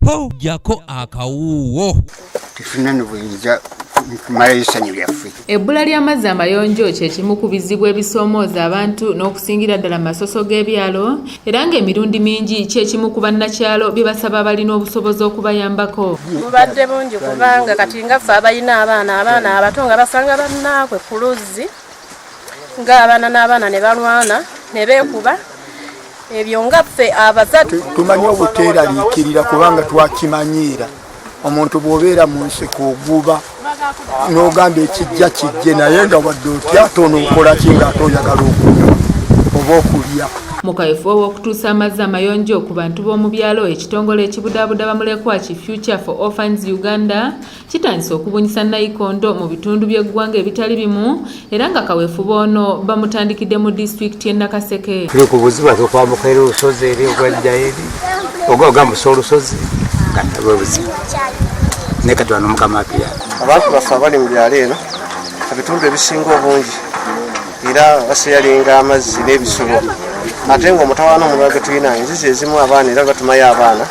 po jako akawuwo tufunane buyinza kumalayisanyo lyaffe. Ebbula ly'amazzi amayonjo kye kimu ku bizibu ebisoomooza abantu n'okusingira ddala masoso g'ebyalo era ng'emirundi mingi kyekimu ku bannakyalo bye basaba abalina obusobozi okubayambako. Mubadde bungi kubanga kati nga ffe abalina abaana abato nga basanga bannaakwe ku luzzi ng'abaana n'abaana ne balwana ne beekuba ebyo nga ffe abazadde tumanyi obuteeraliikirira kubanga twakimanyiira. Omuntu bw'obeera mu nsiko oguba n'ogamba ekijja kijje naye nga wadde otya tonookola ki ng'ate oyagala okunywa oba okulya. Mu kaweefube w'okutuusa amazzi amayonjo ku bantu b'omu byalo, ekitongole ekibudaabuda bamulekwa ki Future for Orphans Uganda kitandise okubunyisa nayikondo mu bitundu by'eggwanga ebitali bimu era nga kaweefube ono bamutandikidde mu disitulikiti y'e Nakaseke. Tuli ku buzibu kwambuka eri olusozi eri ogwajja eri ogambusa olusozi nga bwe buzibu ne kati wano Mukama apya. Abantu baffe abali mu byalo eno ebitundu ebisinga obungi era baseyalinga amazzi n'ebisulo ate ng'omutawaana omulala gwe tulina enzizi ezimu abaana era batumayo abaana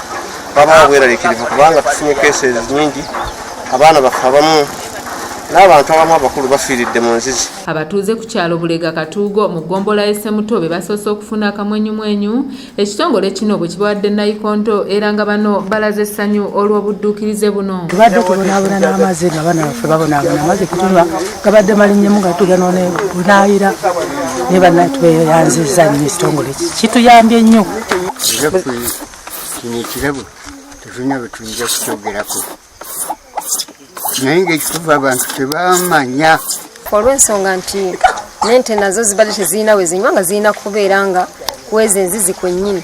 babawa bweraliikirivu kubanga tufunye keesi nyingi abaana baffe abamu n'abantu abamu abakulu bafiiridde mu nzizi. Abatuuze ku kyalo Bulega Katuugo mu ggombolola y'Essemuto be basoose okufuna akamwenyumwenyu ekitongole kino bwe kibawadde nayikondo era nga bano balaze essanyu olw'obudduukirize buno. Tubadde tubonaabona n'amazzi nga bana baffe babonaabona amazzi kutunywa gabadde malinnyemu nga tuganone bunaayira ne banna tweyanzizza nnyo ekitongole kituyambye nnyo. Kino ekirabo tufuna bwe tuyinza kukyogerako naye ng'ekituva abantu tebamanya. olw'ensonga nti n'ente nazo zibadde tezirina we zinywa nga zirina kubeera nga kwezi enzizi kwennyini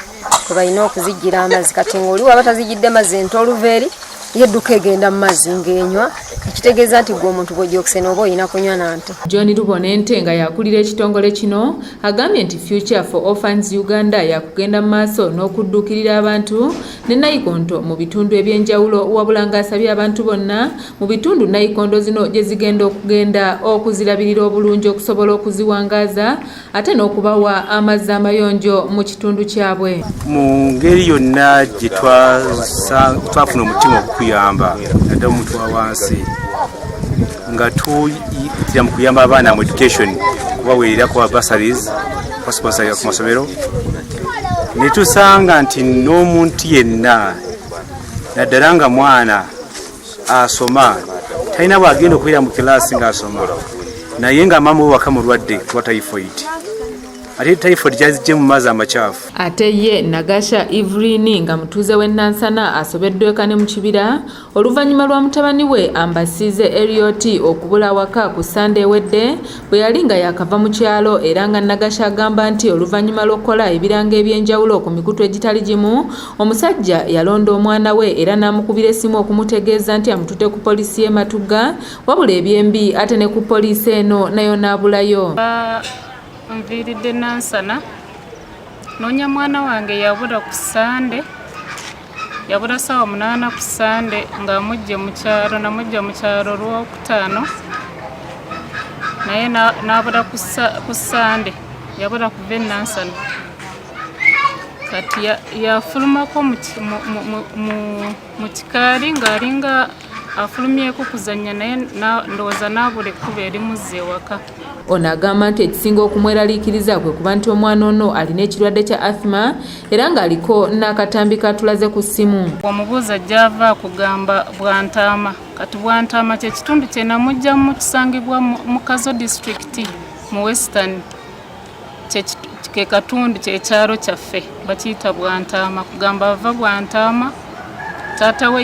kwe balina okuzijjira amazzi. Kati ng'oli waba tazijjidde mazzi ente oluveeri yedduka egenda mu mazzi ng'enywa ekitegeeza nti gwe omuntu bw'ojjokisena oba olina kunywa na nte. John Rubonente nga yakulira ekitongole kino agambye nti Future for Orphans Uganda yakugenda mu maaso n'okudduukirira abantu ne nayikondo mu bitundu eby'enjawulo wabula ng'asabye abantu bonna mu bitundu nayikondo zino gye zigenda okugenda okuzirabirira obulungi okusobola okuziwangaaza ate n'okubawa amazzi amayonjo mu kitundu kyabwe. Mu ngeri yonna gye twafuna omutima okuyamba naddala omuntu wa wansi nga tuyitira mu kuyamba abaana mu education kubaweererako bursaries basponsorira ku masomero ne tusanga nti n'omuntu yenna naddala nga mwana asoma talina bwagenda okubeera mu kilaasi ng'asoma naye nga maama we waka mulwadde kuba typhoid ate typhoid gyazijje mu mazzi amakyafu. Ate ye Nagasha Evelyn nga mutuuze w'e Nansana asobeddweka ne mu kibira oluvannyuma lwa mutabani we Ambasize Elliot okubula waka ku Sunday ewedde bwe yali nga yakava mu kyalo era nga Nagasha agamba nti oluvannyuma lw'okukola ebiranga eby'enjawulo ku mikutu egitali gimu omusajja yalonda omwana we era n'amukubira essimu okumutegeeza nti amutute ku poliisi y'e Matugga wabula ebyembi ate ne ku poliisi eno nayo n'abulayo. Nviridde Nansana noonya mwana wange yabula ku Sande yabula ssaawa 8 ku Sande ng'amujje mu kyalo namujja mu kyalo Olwokutaano naye n'abula ku Sande yabula kuva e Nansana kati yafulumako mu kikaali ng'alinga afulumyeko kuzannya naye ndowooza n'abula ekkuba erimuzza ewaka. Ono agamba nti ekisinga okumweraliikiriza kwe kuba nti omwana ono alina ekirwadde kya asthma era ng'aliko n'akatambi katulaze ku ssimu. Omubuuza gy'ava kugamba Bwantaama kati Bwantaama kye kitundu kye namugjamu kisangibwa mu Kazo disitulikiti mu Western ke katundu kyekyalo kyaffe bakiyita Bwantaama kugamba ava Bwantaama taata we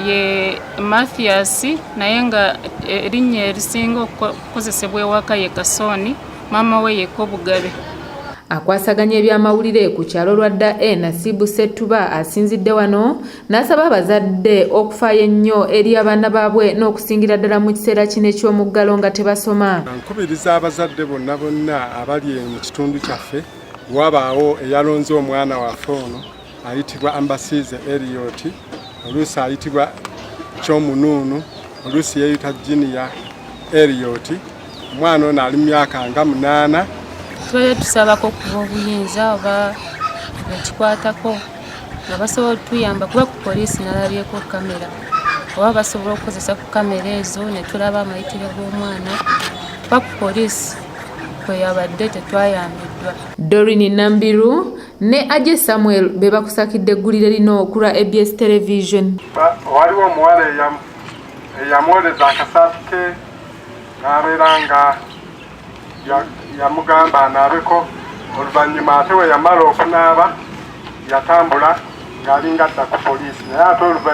ye Mathias naye nga erinnya erisinga okukozesebwa ewaka ye Kasooni maama we ye Kobugabe. Akwasaganya ebyamawulire ku kyalo lwadda Nasibu Settuba asinzidde wano n'asaba abazadde okufaayo ennyo eri abaana baabwe n'okusingira ddala mu kiseera kino eky'omuggalo nga tebasoma. Nkubiriza abazadde bonna abali mu kitundu kyaffe wabaawo eyalonze omwana waffe ono ayitibwa Ambasize Elliot oluusi ayitibwa Kyomunuunu oluusi yeeyita Junior Elliot omwana ono ali mu myaka nga 8. Tubadde tusabako kuba obuyinza oba bekikwatako nga basobola otuyamba kuba ku poliisi nalabyeko kamera oba basobola okukozesa ku kamera ezo ne tulaba amayitire g'omwana kuba ku poliisi kweyabadde tetwayambiddwa. Doreen Nambiru ne Aje Samuel be bakusakidde eggulire lino okulwa ABS Television. Waliwo omuwala eyamwoleza akasaati ke n'abeera nga yamugamba anaabeko, oluvannyuma ate we yamala okunaaba yatambula ng'alinga adda ku poliisi naye ate oluvannyuma